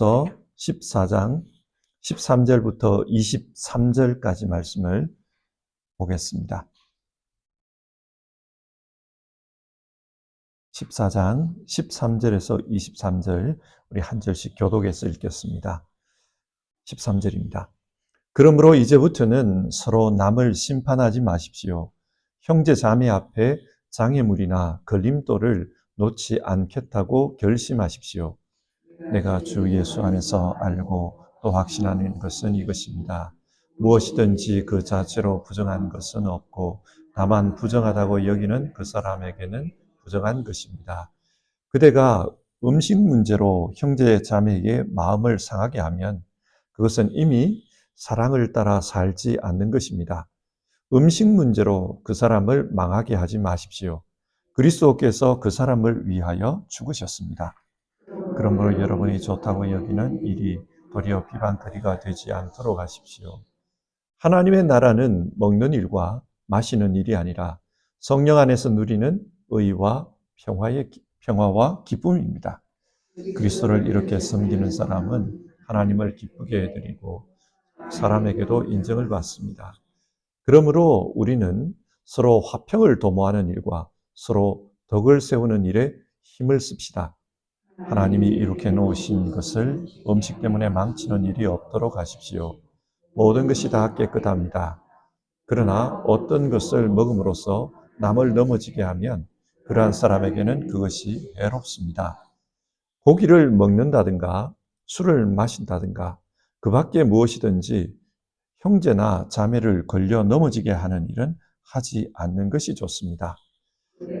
또 14장 13절부터 23절까지 말씀을 보겠습니다. 14장 13절에서 23절 우리 한 절씩 교독해서 읽겠습니다. 13절입니다. 그러므로 이제부터는 서로 남을 심판하지 마십시오. 형제 자매 앞에 장애물이나 걸림돌을 놓지 않겠다고 결심하십시오. 내가 주 예수 안에서 알고 또 확신하는 것은 이것입니다. 무엇이든지 그 자체로 부정한 것은 없고 다만 부정하다고 여기는 그 사람에게는 부정한 것입니다. 그대가 음식 문제로 형제 자매에게 마음을 상하게 하면 그것은 이미 사랑을 따라 살지 않는 것입니다. 음식 문제로 그 사람을 망하게 하지 마십시오. 그리스도께서 그 사람을 위하여 죽으셨습니다. 그러므로 여러분이 좋다고 여기는 일이 도리어 비방거리가 되지 않도록 하십시오. 하나님의 나라는 먹는 일과 마시는 일이 아니라 성령 안에서 누리는 의와 평화와 기쁨입니다. 그리스도를 이렇게 섬기는 사람은 하나님을 기쁘게 해드리고 사람에게도 인정을 받습니다. 그러므로 우리는 서로 화평을 도모하는 일과 서로 덕을 세우는 일에 힘을 씁시다. 하나님이 이렇게 놓으신 것을 음식 때문에 망치는 일이 없도록 하십시오. 모든 것이 다 깨끗합니다. 그러나 어떤 것을 먹음으로써 남을 넘어지게 하면 그러한 사람에게는 그것이 해롭습니다. 고기를 먹는다든가 술을 마신다든가 그 밖에 무엇이든지 형제나 자매를 걸려 넘어지게 하는 일은 하지 않는 것이 좋습니다.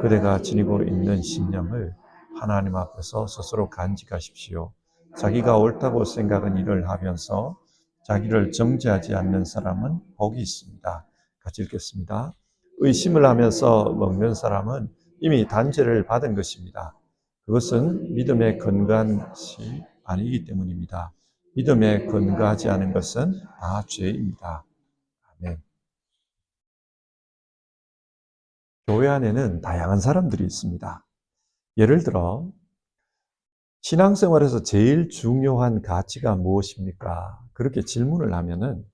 그대가 지니고 있는 신념을 하나님 앞에서 스스로 간직하십시오. 자기가 옳다고 생각한 일을 하면서 자기를 정죄하지 않는 사람은 복이 있습니다. 같이 읽겠습니다. 의심을 하면서 먹는 사람은 이미 단죄를 받은 것입니다. 그것은 믿음에 근거한 것이 아니기 때문입니다. 믿음에 근거하지 않은 것은 다 죄입니다. 아멘. 교회 안에는 다양한 사람들이 있습니다. 예를 들어 신앙생활에서 제일 중요한 가치가 무엇입니까? 그렇게 질문을 하면은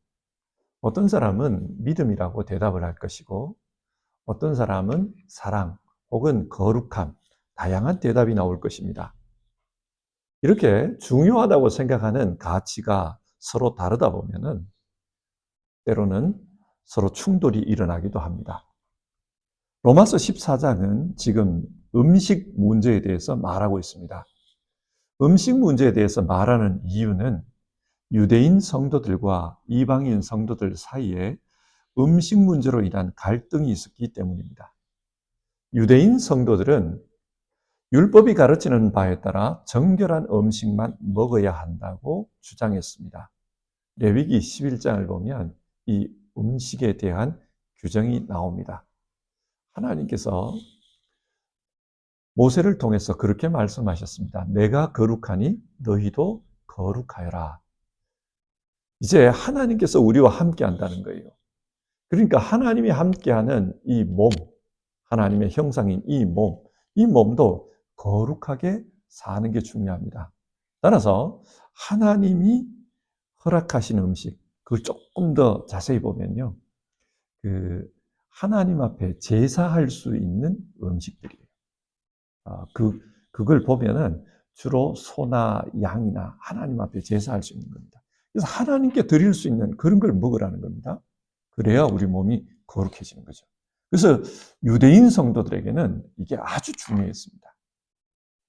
어떤 사람은 믿음이라고 대답을 할 것이고 어떤 사람은 사랑 혹은 거룩함, 다양한 대답이 나올 것입니다. 이렇게 중요하다고 생각하는 가치가 서로 다르다 보면은 때로는 서로 충돌이 일어나기도 합니다. 로마서 14장은 지금 음식 문제에 대해서 말하고 있습니다. 음식 문제에 대해서 말하는 이유는 유대인 성도들과 이방인 성도들 사이에 음식 문제로 인한 갈등이 있었기 때문입니다. 유대인 성도들은 율법이 가르치는 바에 따라 정결한 음식만 먹어야 한다고 주장했습니다. 레위기 11장을 보면 이 음식에 대한 규정이 나옵니다. 하나님께서 모세를 통해서 그렇게 말씀하셨습니다. 내가 거룩하니 너희도 거룩하여라. 이제 하나님께서 우리와 함께 한다는 거예요. 그러니까 하나님이 함께하는 이 몸, 하나님의 형상인 이 몸도 거룩하게 사는 게 중요합니다. 따라서 하나님이 허락하신 음식, 그걸 조금 더 자세히 보면요. 하나님 앞에 제사할 수 있는 음식들이에요. 그걸 보면은 주로 소나 양이나 하나님 앞에 제사할 수 있는 겁니다. 그래서 하나님께 드릴 수 있는 그런 걸 먹으라는 겁니다. 그래야 우리 몸이 거룩해지는 거죠. 그래서 유대인 성도들에게는 이게 아주 중요했습니다.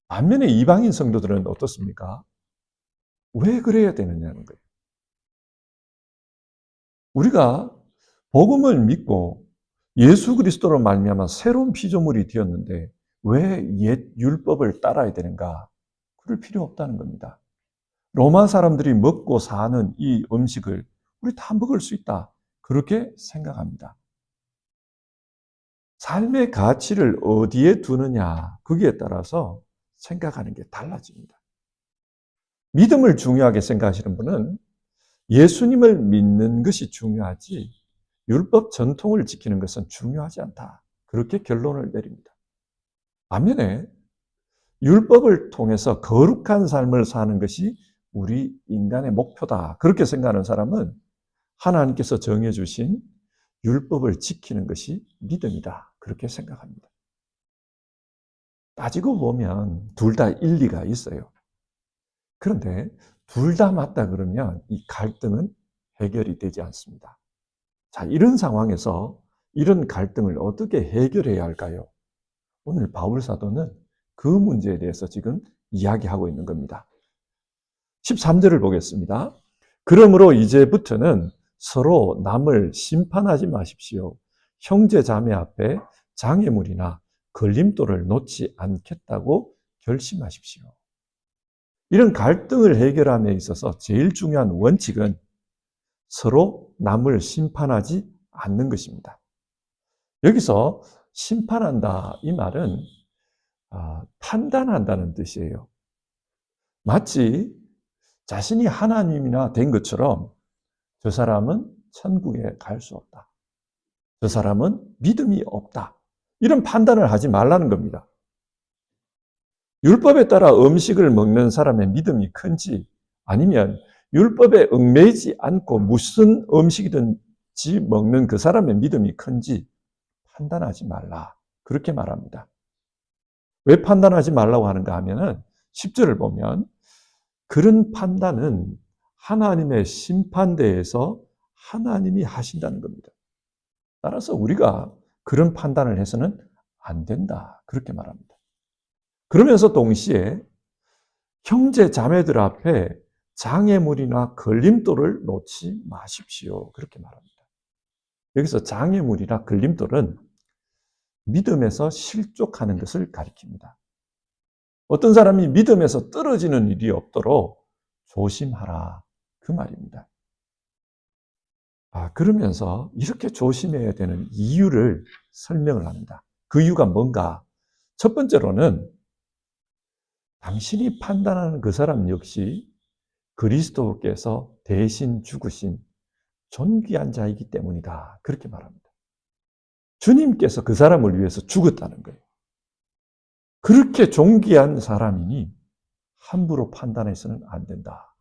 반면에 이방인 성도들은 어떻습니까? 왜 그래야 되느냐는 거예요. 우리가 복음을 믿고 예수 그리스도로 말미암아 새로운 피조물이 되었는데 왜 옛 율법을 따라야 되는가? 그럴 필요 없다는 겁니다. 로마 사람들이 먹고 사는 이 음식을 우리 다 먹을 수 있다. 그렇게 생각합니다. 삶의 가치를 어디에 두느냐, 거기에 따라서 생각하는 게 달라집니다. 믿음을 중요하게 생각하시는 분은 예수님을 믿는 것이 중요하지 율법 전통을 지키는 것은 중요하지 않다. 그렇게 결론을 내립니다. 반면에 율법을 통해서 거룩한 삶을 사는 것이 우리 인간의 목표다. 그렇게 생각하는 사람은 하나님께서 정해주신 율법을 지키는 것이 믿음이다. 그렇게 생각합니다. 따지고 보면 둘 다 일리가 있어요. 그런데 둘 다 맞다 그러면 이 갈등은 해결이 되지 않습니다. 자, 이런 상황에서 이런 갈등을 어떻게 해결해야 할까요? 오늘 바울 사도는 그 문제에 대해서 지금 이야기하고 있는 겁니다. 13절을 보겠습니다. 그러므로 이제부터는 서로 남을 심판하지 마십시오. 형제 자매 앞에 장애물이나 걸림돌을 놓지 않겠다고 결심하십시오. 이런 갈등을 해결함에 있어서 제일 중요한 원칙은 서로 남을 심판하지 않는 것입니다. 여기서 심판한다 이 말은 판단한다는 뜻이에요. 마치 자신이 하나님이나 된 것처럼 저 사람은 천국에 갈 수 없다. 저 사람은 믿음이 없다. 이런 판단을 하지 말라는 겁니다. 율법에 따라 음식을 먹는 사람의 믿음이 큰지 아니면 율법에 얽매이지 않고 무슨 음식이든지 먹는 그 사람의 믿음이 큰지 판단하지 말라. 그렇게 말합니다. 왜 판단하지 말라고 하는가 하면은 10절을 보면 그런 판단은 하나님의 심판대에서 하나님이 하신다는 겁니다. 따라서 우리가 그런 판단을 해서는 안 된다. 그렇게 말합니다. 그러면서 동시에 형제 자매들 앞에 장애물이나 걸림돌을 놓지 마십시오. 그렇게 말합니다. 여기서 장애물이나 걸림돌은 믿음에서 실족하는 것을 가리킵니다. 어떤 사람이 믿음에서 떨어지는 일이 없도록 조심하라. 그 말입니다. 그러면서 이렇게 조심해야 되는 이유를 설명을 합니다. 그 이유가 뭔가? 첫 번째로는 당신이 판단하는 그 사람 역시 그리스도께서 대신 죽으신 존귀한 자이기 때문이다. 그렇게 말합니다. 주님께서 그 사람을 위해서 죽었다는 거예요. 그렇게 존귀한 사람이니 함부로 판단해서는 안 된다.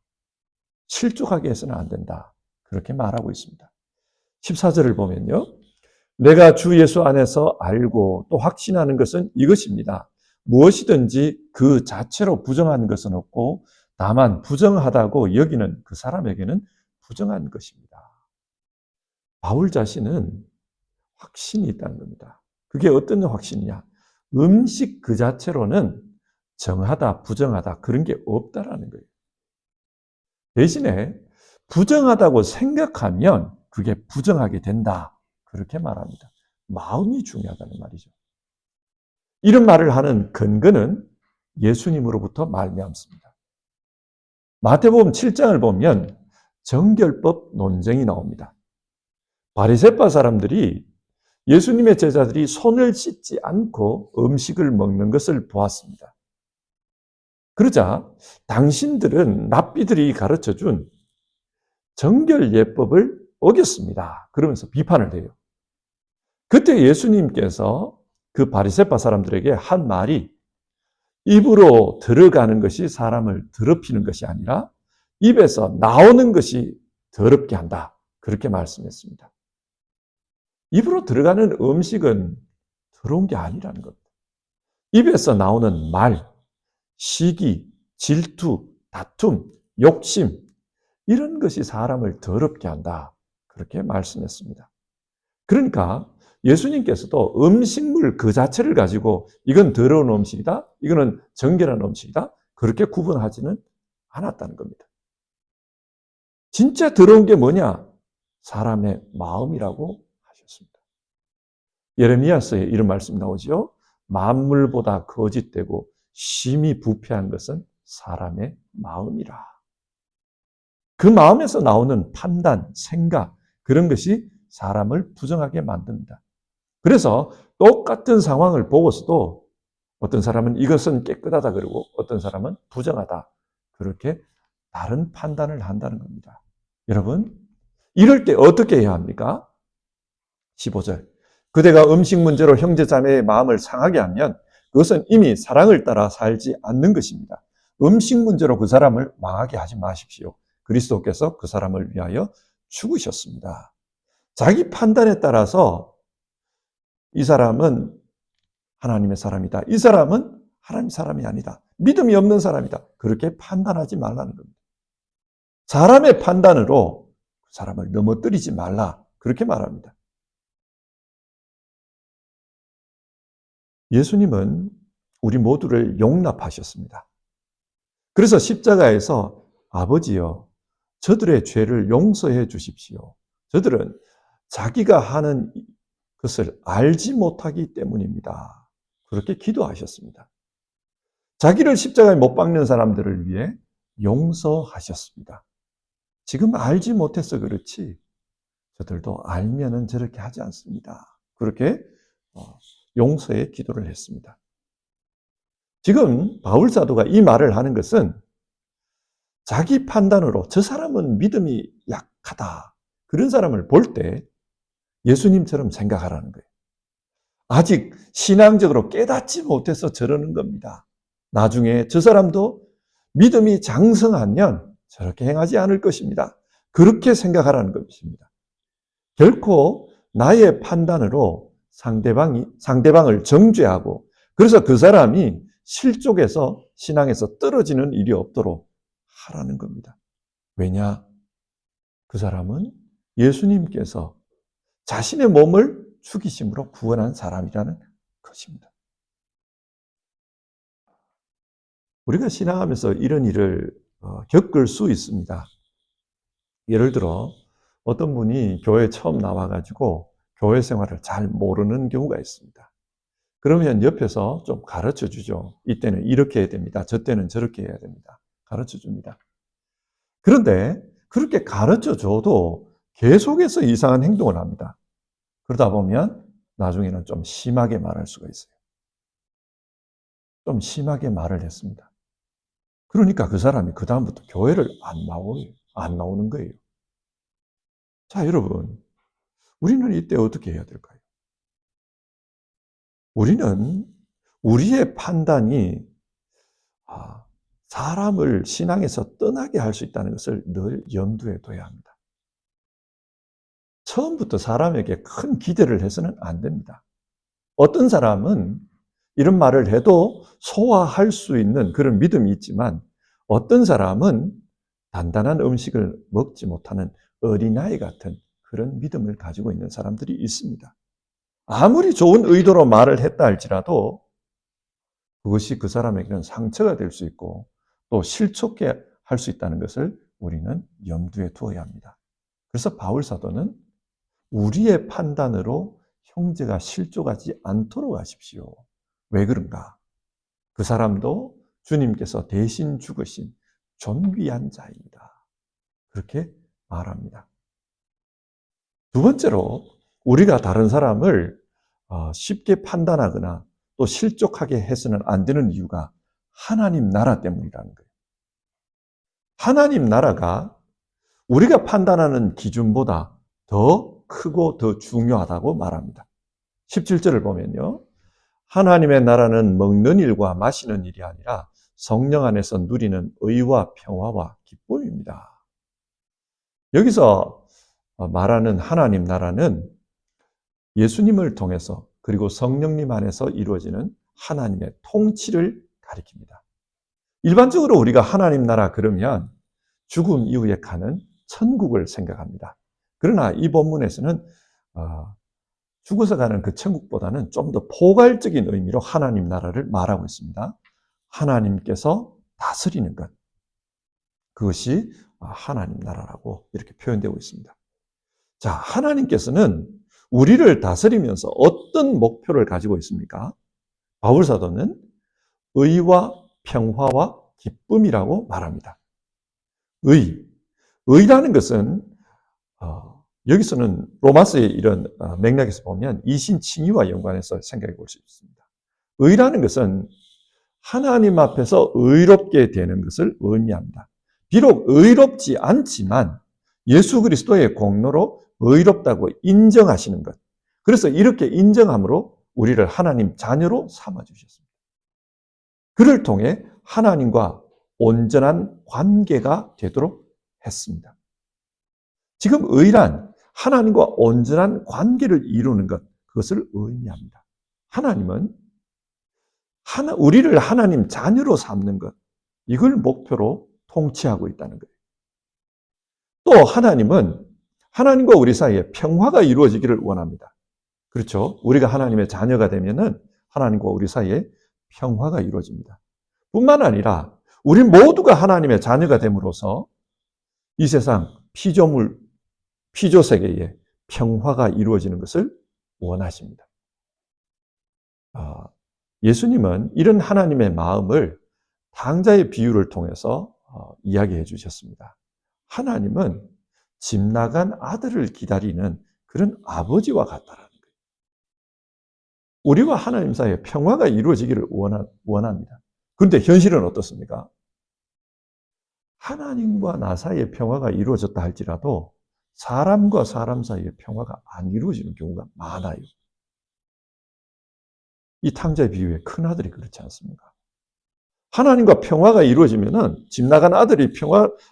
실족하게 해서는 안 된다. 그렇게 말하고 있습니다. 14절을 보면요. 내가 주 예수 안에서 알고 또 확신하는 것은 이것입니다. 무엇이든지 그 자체로 부정한 것은 없고 다만 부정하다고 여기는 그 사람에게는 부정한 것입니다. 바울 자신은 확신이 있다는 겁니다. 그게 어떤 확신이냐? 음식 그 자체로는 정하다, 부정하다 그런 게 없다라는 거예요. 대신에 부정하다고 생각하면 그게 부정하게 된다. 그렇게 말합니다. 마음이 중요하다는 말이죠. 이런 말을 하는 근거는 예수님으로부터 말미암습니다. 마태복음 7장을 보면 정결법 논쟁이 나옵니다. 바리새파 사람들이 예수님의 제자들이 손을 씻지 않고 음식을 먹는 것을 보았습니다. 그러자 당신들은 랍비들이 가르쳐준 정결 예법을 어겼습니다. 그러면서 비판을 해요. 그때 예수님께서 그 바리새파 사람들에게 한 말이 입으로 들어가는 것이 사람을 더럽히는 것이 아니라 입에서 나오는 것이 더럽게 한다. 그렇게 말씀했습니다. 입으로 들어가는 음식은 더러운 게 아니라는 것. 입에서 나오는 말, 시기, 질투, 다툼, 욕심 이런 것이 사람을 더럽게 한다. 그렇게 말씀했습니다. 그러니까 예수님께서도 음식물 그 자체를 가지고 이건 더러운 음식이다, 이거는 정결한 음식이다 그렇게 구분하지는 않았다는 겁니다. 진짜 더러운 게 뭐냐? 사람의 마음이라고 하셨습니다. 예레미야서에 이런 말씀이 나오죠. 만물보다 거짓되고 심히 부패한 것은 사람의 마음이라. 그 마음에서 나오는 판단, 생각 그런 것이 사람을 부정하게 만듭니다. 그래서 똑같은 상황을 보고서도 어떤 사람은 이것은 깨끗하다 그러고 어떤 사람은 부정하다 그렇게 다른 판단을 한다는 겁니다. 여러분 이럴 때 어떻게 해야 합니까? 15절 그대가 음식 문제로 형제자매의 마음을 상하게 하면 그것은 이미 사랑을 따라 살지 않는 것입니다. 음식 문제로 그 사람을 망하게 하지 마십시오. 그리스도께서 그 사람을 위하여 죽으셨습니다. 자기 판단에 따라서 이 사람은 하나님의 사람이다. 이 사람은 하나님의 사람이 아니다. 믿음이 없는 사람이다. 그렇게 판단하지 말라는 겁니다. 사람의 판단으로 그 사람을 넘어뜨리지 말라. 그렇게 말합니다. 예수님은 우리 모두를 용납하셨습니다. 그래서 십자가에서 아버지여, 저들의 죄를 용서해 주십시오. 저들은 자기가 하는 것을 알지 못하기 때문입니다. 그렇게 기도하셨습니다. 자기를 십자가에 못 박는 사람들을 위해 용서하셨습니다. 지금 알지 못해서 그렇지 저들도 알면은 저렇게 하지 않습니다. 그렇게 용서의 기도를 했습니다. 지금 바울 사도가 이 말을 하는 것은 자기 판단으로 저 사람은 믿음이 약하다. 그런 사람을 볼 때 예수님처럼 생각하라는 거예요. 아직 신앙적으로 깨닫지 못해서 저러는 겁니다. 나중에 저 사람도 믿음이 장성하면 저렇게 행하지 않을 것입니다. 그렇게 생각하라는 것입니다. 결코 나의 판단으로 상대방을 정죄하고 그래서 그 사람이 실족해서 신앙에서 떨어지는 일이 없도록 하라는 겁니다. 왜냐? 그 사람은 예수님께서 자신의 몸을 죽이심으로 구원한 사람이라는 것입니다. 우리가 신앙하면서 이런 일을 겪을 수 있습니다. 예를 들어 어떤 분이 교회에 처음 나와가지고 교회 생활을 잘 모르는 경우가 있습니다. 그러면 옆에서 좀 가르쳐 주죠. 이때는 이렇게 해야 됩니다. 저 때는 저렇게 해야 됩니다. 가르쳐 줍니다. 그런데 그렇게 가르쳐 줘도 계속해서 이상한 행동을 합니다. 그러다 보면 나중에는 좀 심하게 말할 수가 있어요. 좀 심하게 말을 했습니다. 그러니까 그 사람이 그다음부터 교회를 안 나오는 거예요. 자, 여러분, 우리는 이때 어떻게 해야 될까요? 우리는 우리의 판단이 사람을 신앙에서 떠나게 할 수 있다는 것을 늘 염두에 둬야 합니다. 처음부터 사람에게 큰 기대를 해서는 안 됩니다. 어떤 사람은 이런 말을 해도 소화할 수 있는 그런 믿음이 있지만 어떤 사람은 단단한 음식을 먹지 못하는 어린아이 같은 그런 믿음을 가지고 있는 사람들이 있습니다. 아무리 좋은 의도로 말을 했다 할지라도 그것이 그 사람에게는 상처가 될 수 있고 또 실족해 할 수 있다는 것을 우리는 염두에 두어야 합니다. 그래서 바울 사도는 우리의 판단으로 형제가 실족하지 않도록 하십시오. 왜 그런가? 그 사람도 주님께서 대신 죽으신 존귀한 자입니다. 그렇게 말합니다. 두 번째로 우리가 다른 사람을 쉽게 판단하거나 또 실족하게 해서는 안 되는 이유가 하나님 나라 때문이라는 거예요. 하나님 나라가 우리가 판단하는 기준보다 더 크고 더 중요하다고 말합니다. 17절을 보면요. 하나님의 나라는 먹는 일과 마시는 일이 아니라 성령 안에서 누리는 의와 평화와 기쁨입니다. 여기서 말하는 하나님 나라는 예수님을 통해서 그리고 성령님 안에서 이루어지는 하나님의 통치를 가리킵니다. 일반적으로 우리가 하나님 나라 그러면 죽음 이후에 가는 천국을 생각합니다. 그러나 이 본문에서는 죽어서 가는 그 천국보다는 좀 더 포괄적인 의미로 하나님 나라를 말하고 있습니다. 하나님께서 다스리는 것. 그것이 하나님 나라라고 이렇게 표현되고 있습니다. 자, 하나님께서는 우리를 다스리면서 어떤 목표를 가지고 있습니까? 바울 사도는 의와 평화와 기쁨이라고 말합니다. 의라는 것은 여기서는 로마서의 이런 맥락에서 보면 이신칭의와 연관해서 생각해 볼 수 있습니다. 의라는 것은 하나님 앞에서 의롭게 되는 것을 의미합니다. 비록 의롭지 않지만 예수 그리스도의 공로로 의롭다고 인정하시는 것. 그래서 이렇게 인정함으로 우리를 하나님 자녀로 삼아주셨습니다. 그를 통해 하나님과 온전한 관계가 되도록 했습니다. 지금 의란 하나님과 온전한 관계를 이루는 것, 그것을 의미합니다. 하나님은 우리를 하나님 자녀로 삼는 것, 이걸 목표로 통치하고 있다는 거예요. 또 하나님은 하나님과 우리 사이에 평화가 이루어지기를 원합니다. 그렇죠? 우리가 하나님의 자녀가 되면은 하나님과 우리 사이에 평화가 이루어집니다. 뿐만 아니라 우리 모두가 하나님의 자녀가 됨으로써 이 세상 피조 세계에 평화가 이루어지는 것을 원하십니다. 예수님은 이런 하나님의 마음을 탕자의 비유를 통해서 이야기해 주셨습니다. 하나님은 집 나간 아들을 기다리는 그런 아버지와 같다라는 거예요. 우리와 하나님 사이에 평화가 이루어지기를 원합니다. 그런데 현실은 어떻습니까? 하나님과 나 사이에 평화가 이루어졌다 할지라도 사람과 사람 사이에 평화가 안 이루어지는 경우가 많아요. 이 탕자의 비유의 큰아들이 그렇지 않습니까? 하나님과 평화가 이루어지면은 집 나간 아들이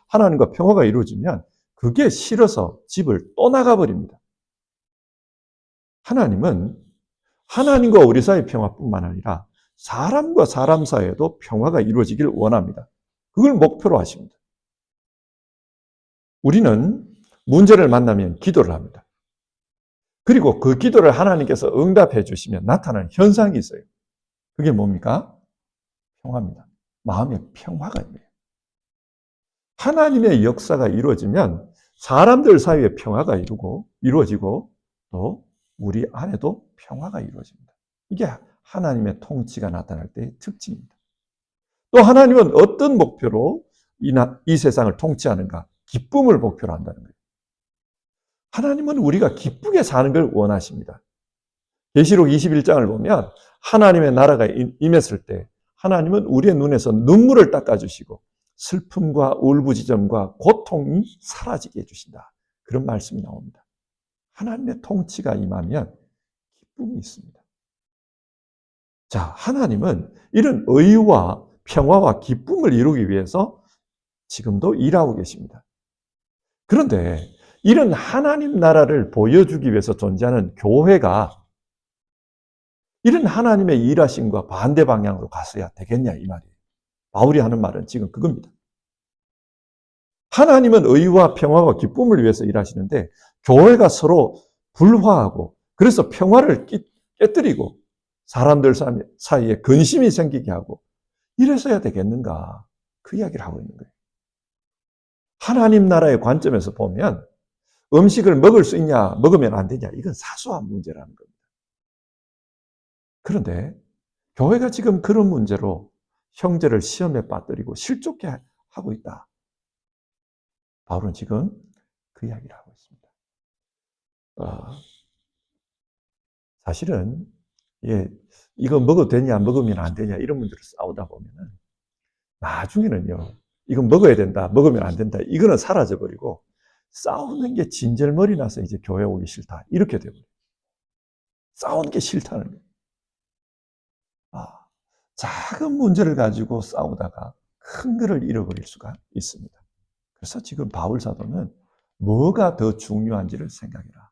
하나님과 평화가 이루어지면 그게 싫어서 집을 떠나가 버립니다. 하나님은 하나님과 우리 사이의 평화뿐만 아니라 사람과 사람 사이에도 평화가 이루어지길 원합니다. 그걸 목표로 하십니다. 우리는 문제를 만나면 기도를 합니다. 그리고 그 기도를 하나님께서 응답해 주시면 나타나는 현상이 있어요. 그게 뭡니까? 평화입니다. 마음의 평화가 있네요. 하나님의 역사가 이루어지면 사람들 사이에 평화가 이루어지고 또 우리 안에도 평화가 이루어집니다. 이게 하나님의 통치가 나타날 때의 특징입니다. 또 하나님은 어떤 목표로 이 세상을 통치하는가? 기쁨을 목표로 한다는 거예요. 하나님은 우리가 기쁘게 사는 걸 원하십니다. 계시록 21장을 보면 하나님의 나라가 임했을 때 하나님은 우리의 눈에서 눈물을 닦아주시고 슬픔과 울부짖음과 고통이 사라지게 해주신다. 그런 말씀이 나옵니다. 하나님의 통치가 임하면 기쁨이 있습니다. 자, 하나님은 이런 의와 평화와 기쁨을 이루기 위해서 지금도 일하고 계십니다. 그런데 이런 하나님 나라를 보여주기 위해서 존재하는 교회가 이런 하나님의 일하심과 반대 방향으로 갔어야 되겠냐 이 말이에요. 바울이 하는 말은 지금 그겁니다. 하나님은 의와 평화와 기쁨을 위해서 일하시는데 교회가 서로 불화하고 그래서 평화를 깨뜨리고 사람들 사이에 근심이 생기게 하고 이래서야 되겠는가 그 이야기를 하고 있는 거예요. 하나님 나라의 관점에서 보면 음식을 먹을 수 있냐 먹으면 안 되냐 이건 사소한 문제라는 겁니다. 그런데 교회가 지금 그런 문제로 형제를 시험에 빠뜨리고 실족해 하고 있다. 바울은 지금 그 이야기를 하고 있습니다. 사실은 이거 먹어도 되냐 먹으면 안 되냐 이런 문제를 싸우다 보면은 나중에는요 이거 먹어야 된다 먹으면 안 된다 이거는 사라져버리고 싸우는 게 진절머리 나서 이제 교회 오기 싫다 이렇게 되버려요. 싸우는 게 싫다는 거예요. 작은 문제를 가지고 싸우다가 큰 거를 잃어버릴 수가 있습니다. 그래서 지금 바울 사도는 뭐가 더 중요한지를 생각해라.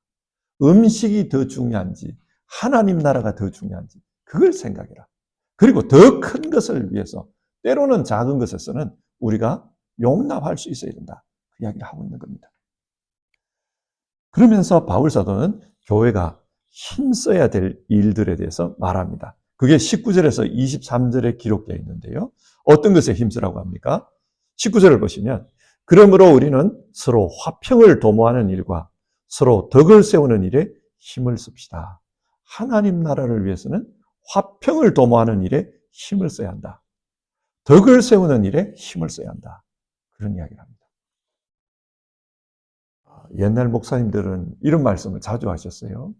음식이 더 중요한지 하나님 나라가 더 중요한지 그걸 생각해라. 그리고 더 큰 것을 위해서 때로는 작은 것에서는 우리가 용납할 수 있어야 된다. 그 이야기를 하고 있는 겁니다. 그러면서 바울 사도는 교회가 힘써야 될 일들에 대해서 말합니다. 그게 19절에서 23절에 기록되어 있는데요. 어떤 것에 힘쓰라고 합니까? 19절을 보시면 그러므로 우리는 서로 화평을 도모하는 일과 서로 덕을 세우는 일에 힘을 씁시다. 하나님 나라를 위해서는 화평을 도모하는 일에 힘을 써야 한다. 덕을 세우는 일에 힘을 써야 한다. 그런 이야기를 합니다. 옛날 목사님들은 이런 말씀을 자주 하셨어요.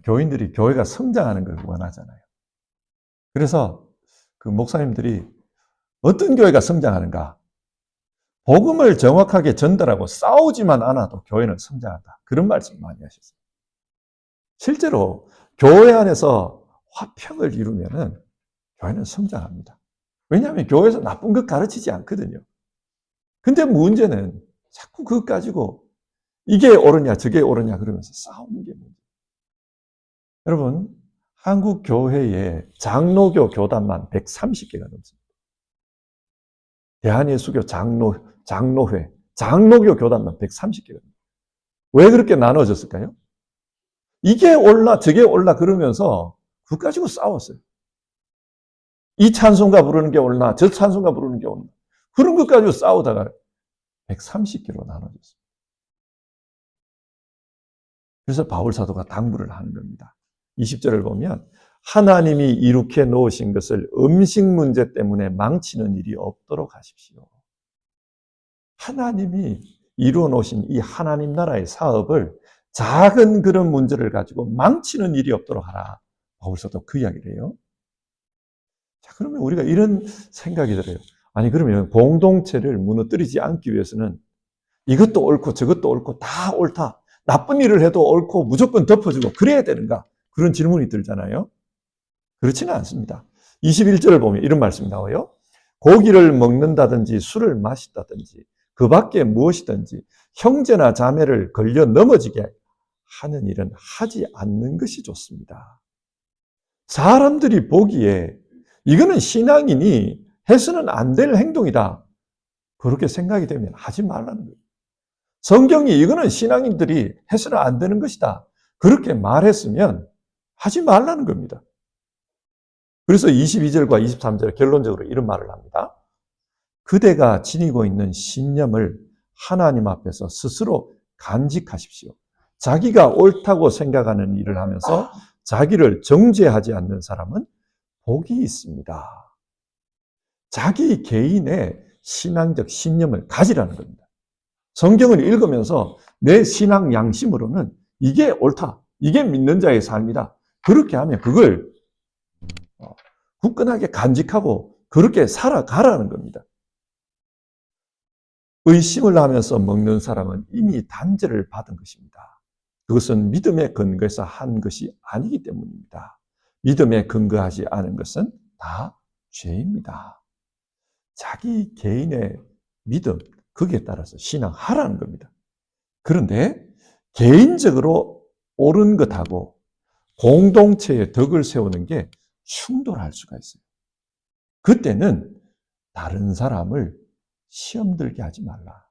교인들이 교회가 성장하는 걸 원하잖아요. 그래서 그 목사님들이 어떤 교회가 성장하는가? 복음을 정확하게 전달하고 싸우지만 않아도 교회는 성장한다. 그런 말씀 많이 하셨어요. 실제로 교회 안에서 화평을 이루면은 교회는 성장합니다. 왜냐하면 교회에서 나쁜 것 가르치지 않거든요. 근데 문제는 자꾸 그것 가지고 이게 옳으냐 저게 옳으냐 그러면서 싸우는 게 문제예요. 여러분, 한국 교회에 장로교 교단만 130개가 넘습니다. 대한예수교 장로회, 장로교 교단만 130개가 넘습니다. 왜 그렇게 나눠졌을까요? 이게 옳나 저게 옳나 그러면서 그거 가지고 싸웠어요. 이 찬송가 부르는 게 옳나 저 찬송가 부르는 게 옳나 그런 것 가지고 싸우다가 130개로 나눠졌어요. 그래서 바울 사도가 당부를 하는 겁니다. 20절을 보면 하나님이 이룩해 놓으신 것을 음식 문제 때문에 망치는 일이 없도록 하십시오. 하나님이 이루어 놓으신 이 하나님 나라의 사업을 작은 그런 문제를 가지고 망치는 일이 없도록 하라. 바울 사도 그 이야기를 해요. 자, 그러면 우리가 이런 생각이 들어요. 아니, 그러면 공동체를 무너뜨리지 않기 위해서는 이것도 옳고 저것도 옳고 다 옳다. 나쁜 일을 해도 옳고 무조건 덮어주고 그래야 되는가? 그런 질문이 들잖아요. 그렇지는 않습니다. 21절을 보면 이런 말씀이 나와요. 고기를 먹는다든지 술을 마신다든지 그 밖에 무엇이든지 형제나 자매를 걸려 넘어지게 하는 일은 하지 않는 것이 좋습니다. 사람들이 보기에 이거는 신앙인이 해서는 안 될 행동이다. 그렇게 생각이 되면 하지 말라는 거예요. 성경이 이거는 신앙인들이 해서는 안 되는 것이다. 그렇게 말했으면 하지 말라는 겁니다. 그래서 22절과 23절에 결론적으로 이런 말을 합니다. 그대가 지니고 있는 신념을 하나님 앞에서 스스로 간직하십시오. 자기가 옳다고 생각하는 일을 하면서 자기를 정죄하지 않는 사람은 복이 있습니다. 자기 개인의 신앙적 신념을 가지라는 겁니다. 성경을 읽으면서 내 신앙 양심으로는 이게 옳다. 이게 믿는 자의 삶이다. 그렇게 하면 그걸 굳건하게 간직하고 그렇게 살아가라는 겁니다. 의심을 하면서 먹는 사람은 이미 단죄를 받은 것입니다. 그것은 믿음에 근거해서 한 것이 아니기 때문입니다. 믿음에 근거하지 않은 것은 다 죄입니다. 자기 개인의 믿음, 거기에 따라서 신앙하라는 겁니다. 그런데 개인적으로 옳은 것하고 공동체의 덕을 세우는 게 충돌할 수가 있어요. 그때는 다른 사람을 시험 들게 하지 말라.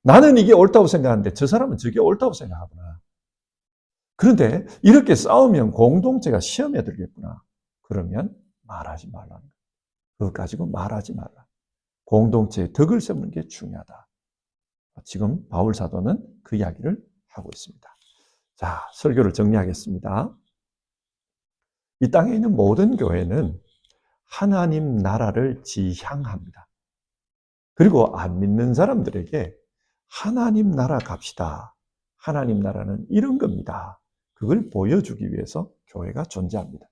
나는 이게 옳다고 생각하는데 저 사람은 저게 옳다고 생각하구나. 그런데 이렇게 싸우면 공동체가 시험에 들겠구나. 그러면 말하지 말라는 거예요. 그것 가지고 말하지 말라. 공동체의 덕을 세우는 게 중요하다. 지금 바울 사도는 그 이야기를 하고 있습니다. 자, 설교를 정리하겠습니다. 이 땅에 있는 모든 교회는 하나님 나라를 지향합니다. 그리고 안 믿는 사람들에게 하나님 나라 갑시다. 하나님 나라는 이런 겁니다. 그걸 보여주기 위해서 교회가 존재합니다.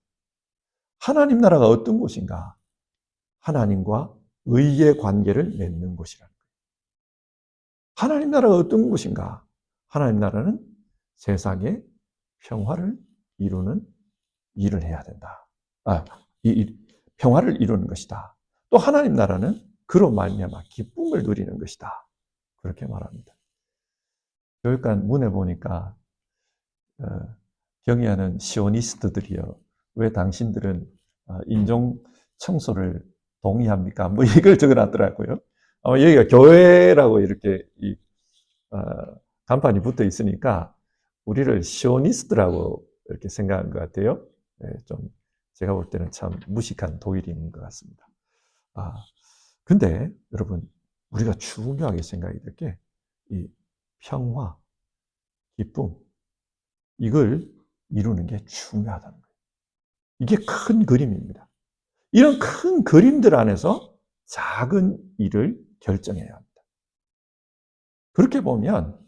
하나님 나라가 어떤 곳인가? 하나님과 의의 관계를 맺는 곳이라는 거예요. 하나님 나라가 어떤 곳인가? 하나님 나라는 세상에 평화를 이루는 일을 해야 된다. 평화를 이루는 것이다. 또 하나님 나라는 그로 말미암아 기쁨을 누리는 것이다. 그렇게 말합니다. 교육관 문에 보니까 경의하는 시오니스트들이요. 왜 당신들은 인종 청소를 동의합니까? 뭐 이걸 적어놨더라고요. 여기가 교회라고 이렇게 간판이 붙어 있으니까 우리를 시오니스트라고 이렇게 생각한 것 같아요. 네, 좀 제가 볼 때는 참 무식한 도일인 것 같습니다. 근데 여러분 우리가 중요하게 생각이 될 게 이 평화, 기쁨 이걸 이루는 게 중요하다는 거예요. 이게 큰 그림입니다. 이런 큰 그림들 안에서 작은 일을 결정해야 합니다. 그렇게 보면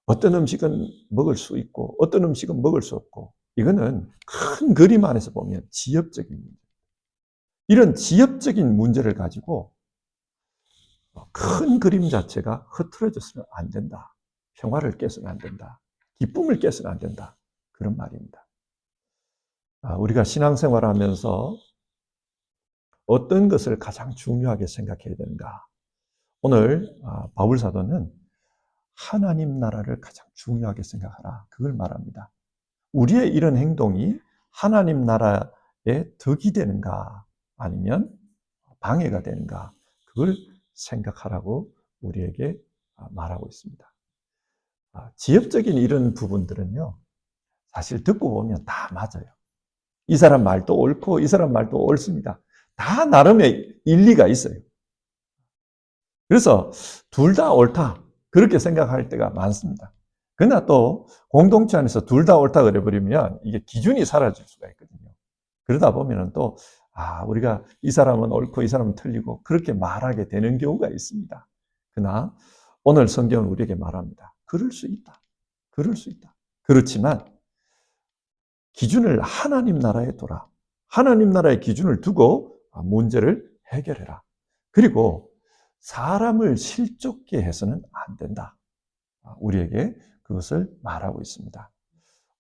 어떤 음식은 먹을 수 있고 어떤 음식은 먹을 수 없고 이거는 큰 그림 안에서 보면 지엽적인 문제. 이런 지엽적인 문제를 가지고 큰 그림 자체가 흐트러져서는 안 된다. 평화를 깨서는 안 된다. 기쁨을 깨서는 안 된다. 그런 말입니다. 우리가 신앙생활을 하면서 어떤 것을 가장 중요하게 생각해야 되는가? 오늘 바울 사도는 하나님 나라를 가장 중요하게 생각하라. 그걸 말합니다. 우리의 이런 행동이 하나님 나라에 덕이 되는가 아니면 방해가 되는가 그걸 생각하라고 우리에게 말하고 있습니다. 지엽적인 이런 부분들은요, 사실 듣고 보면 다 맞아요. 이 사람 말도 옳고 이 사람 말도 옳습니다. 다 나름의 일리가 있어요. 그래서 둘 다 옳다 그렇게 생각할 때가 많습니다. 그러나 또 공동체 안에서 둘 다 옳다 그래버리면 이게 기준이 사라질 수가 있거든요. 그러다 보면은 또 우리가 이 사람은 옳고 이 사람은 틀리고 그렇게 말하게 되는 경우가 있습니다. 그러나 오늘 성경은 우리에게 말합니다. 그럴 수 있다. 그럴 수 있다. 그렇지만 기준을 하나님 나라에 둬라. 하나님 나라의 기준을 두고 문제를 해결해라. 그리고 사람을 실족게 해서는 안 된다. 우리에게 그것을 말하고 있습니다.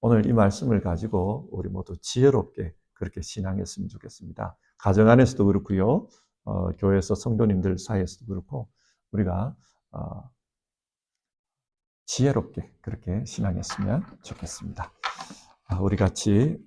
오늘 이 말씀을 가지고 우리 모두 지혜롭게 그렇게 신앙했으면 좋겠습니다. 가정 안에서도 그렇고요. 교회에서 성도님들 사이에서도 그렇고 우리가 지혜롭게 그렇게 신앙했으면 좋겠습니다. 우리 같이